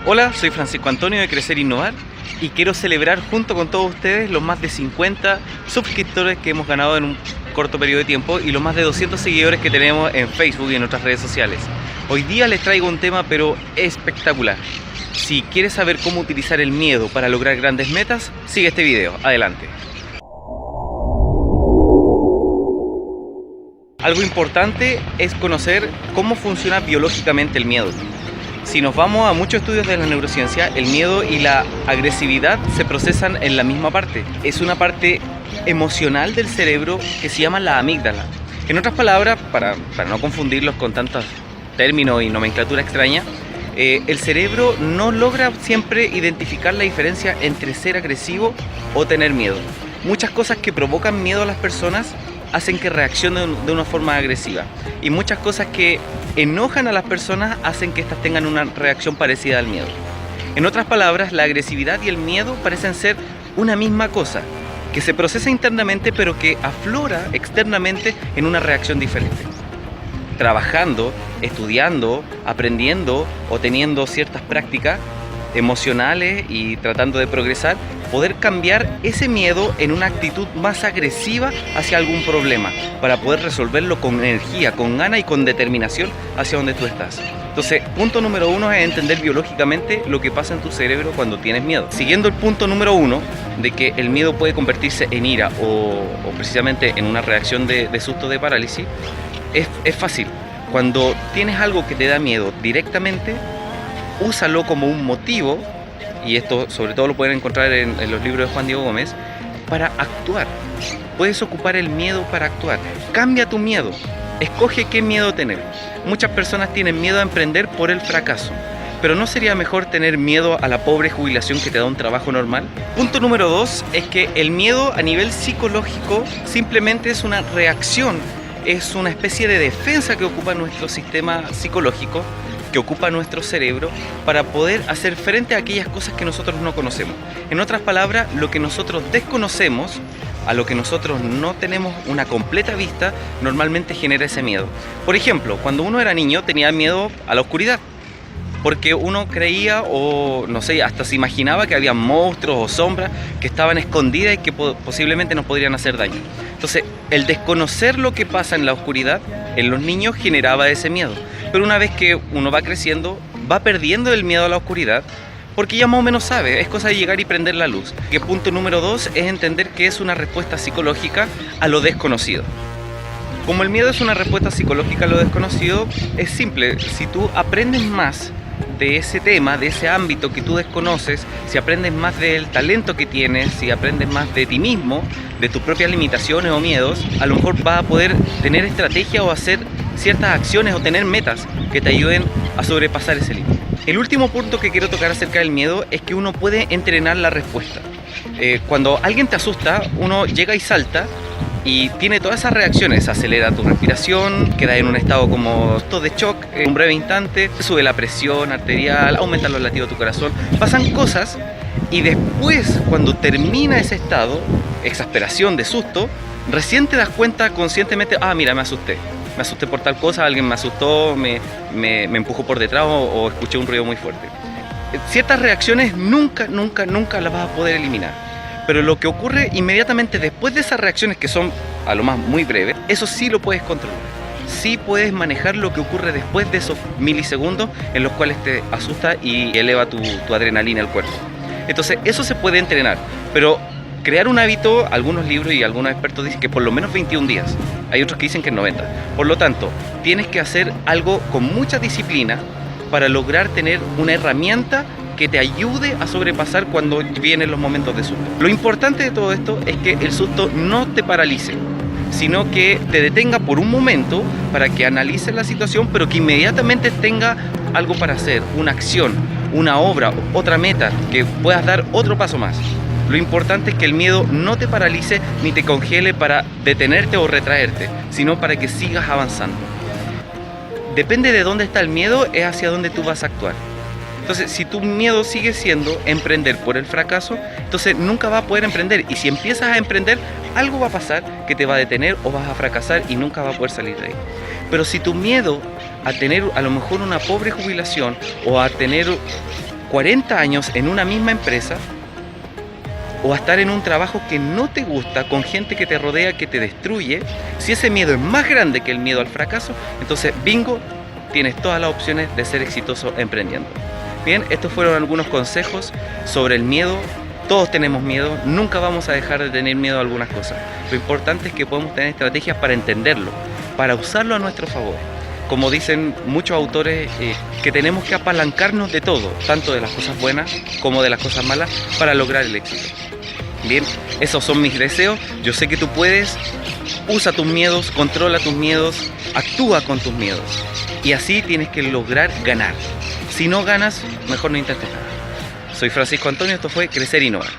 Hola, soy Francisco Antonio de Crecer e Innovar y quiero celebrar junto con todos ustedes los más de 50 suscriptores que hemos ganado en un corto periodo de tiempo y los más de 200 seguidores que tenemos en Facebook y en otras redes sociales. Hoy día les traigo un tema pero espectacular. Si quieres saber cómo utilizar el miedo para lograr grandes metas, sigue este video. Adelante. Algo importante es conocer cómo funciona biológicamente el miedo. Si nos vamos a muchos estudios de la neurociencia, el miedo y la agresividad se procesan en la misma parte. Es una parte emocional del cerebro que se llama la amígdala. En otras palabras, para no confundirlos con tantos términos y nomenclatura extraña, el cerebro no logra siempre identificar la diferencia entre ser agresivo o tener miedo. Muchas cosas que provocan miedo a las personas hacen que reaccionen de una forma agresiva, y muchas cosas que enojan a las personas hacen que éstas tengan una reacción parecida al miedo. En otras palabras, la agresividad y el miedo parecen ser una misma cosa, que se procesa internamente pero que aflora externamente en una reacción diferente. Trabajando, estudiando, aprendiendo o teniendo ciertas prácticas emocionales y tratando de progresar, poder cambiar ese miedo en una actitud más agresiva hacia algún problema, para poder resolverlo con energía, con ganas y con determinación hacia donde tú estás. Entonces, punto número 1 es entender biológicamente lo que pasa en tu cerebro cuando tienes miedo. Siguiendo el punto número 1, de que el miedo puede convertirse en ira o precisamente en una reacción de susto, de parálisis, es fácil. Cuando tienes algo que te da miedo directamente, úsalo como un motivo, y esto sobre todo lo pueden encontrar en los libros de Juan Diego Gómez, para actuar. Puedes ocupar el miedo para actuar. Cambia tu miedo. Escoge qué miedo tener. Muchas personas tienen miedo a emprender por el fracaso, pero ¿no sería mejor tener miedo a la pobre jubilación que te da un trabajo normal? Punto número 2 es que el miedo a nivel psicológico simplemente es una reacción, es una especie de defensa que ocupa nuestro sistema psicológico, que ocupa nuestro cerebro para poder hacer frente a aquellas cosas que nosotros no conocemos. En otras palabras, lo que nosotros desconocemos, a lo que nosotros no tenemos una completa vista, normalmente genera ese miedo. Por ejemplo, cuando uno era niño tenía miedo a la oscuridad, porque uno creía o no sé, hasta se imaginaba que había monstruos o sombras que estaban escondidas y que posiblemente nos podrían hacer daño. Entonces, el desconocer lo que pasa en la oscuridad en los niños generaba ese miedo. Pero una vez que uno va creciendo, va perdiendo el miedo a la oscuridad, porque ya más o menos sabe, es cosa de llegar y prender la luz. Que punto número 2 es entender que es una respuesta psicológica a lo desconocido. Como el miedo es una respuesta psicológica a lo desconocido, es simple. Si tú aprendes más de ese tema, de ese ámbito que tú desconoces, si aprendes más del talento que tienes, si aprendes más de ti mismo, de tus propias limitaciones o miedos, a lo mejor vas a poder tener estrategia o hacer ciertas acciones o tener metas que te ayuden a sobrepasar ese límite. El último punto que quiero tocar acerca del miedo es que uno puede entrenar la respuesta. Cuando alguien te asusta, uno llega y salta y tiene todas esas reacciones, acelera tu respiración, queda en un estado como de shock en un breve instante, sube la presión arterial, aumenta los latidos de tu corazón, pasan cosas, y después cuando termina ese estado, exasperación, de susto, recién te das cuenta conscientemente, mira, me asusté por tal cosa, alguien me asustó, me empujó por detrás o escuché un ruido muy fuerte. Ciertas reacciones nunca las vas a poder eliminar. Pero lo que ocurre inmediatamente después de esas reacciones, que son a lo más muy breves, eso sí lo puedes controlar. Sí puedes manejar lo que ocurre después de esos milisegundos en los cuales te asusta y eleva tu adrenalina al cuerpo. Entonces eso se puede entrenar, pero crear un hábito, algunos libros y algunos expertos dicen que por lo menos 21 días. Hay otros que dicen que 90. Por lo tanto, tienes que hacer algo con mucha disciplina para lograr tener una herramienta que te ayude a sobrepasar cuando vienen los momentos de susto. Lo importante de todo esto es que el susto no te paralice, sino que te detenga por un momento para que analices la situación, pero que inmediatamente tenga algo para hacer, una acción, una obra, otra meta, que puedas dar otro paso más. Lo importante es que el miedo no te paralice ni te congele para detenerte o retraerte, sino para que sigas avanzando. Depende de dónde está el miedo, es hacia dónde tú vas a actuar. Entonces, si tu miedo sigue siendo emprender por el fracaso, entonces nunca vas a poder emprender. Y si empiezas a emprender, algo va a pasar que te va a detener o vas a fracasar y nunca vas a poder salir de ahí. Pero si tu miedo a tener a lo mejor una pobre jubilación o a tener 40 años en una misma empresa o a estar en un trabajo que no te gusta, con gente que te rodea, que te destruye. Si ese miedo es más grande que el miedo al fracaso, entonces bingo, tienes todas las opciones de ser exitoso emprendiendo. Bien, estos fueron algunos consejos sobre el miedo. Todos tenemos miedo, nunca vamos a dejar de tener miedo a algunas cosas. Lo importante es que podemos tener estrategias para entenderlo, para usarlo a nuestro favor. Como dicen muchos autores, que tenemos que apalancarnos de todo, tanto de las cosas buenas como de las cosas malas, para lograr el éxito. Bien, esos son mis deseos. Yo sé que tú puedes. Usa tus miedos, controla tus miedos, actúa con tus miedos. Y así tienes que lograr ganar. Si no ganas, mejor no intentes nada. Soy Francisco Antonio, esto fue Crecer e Innovar.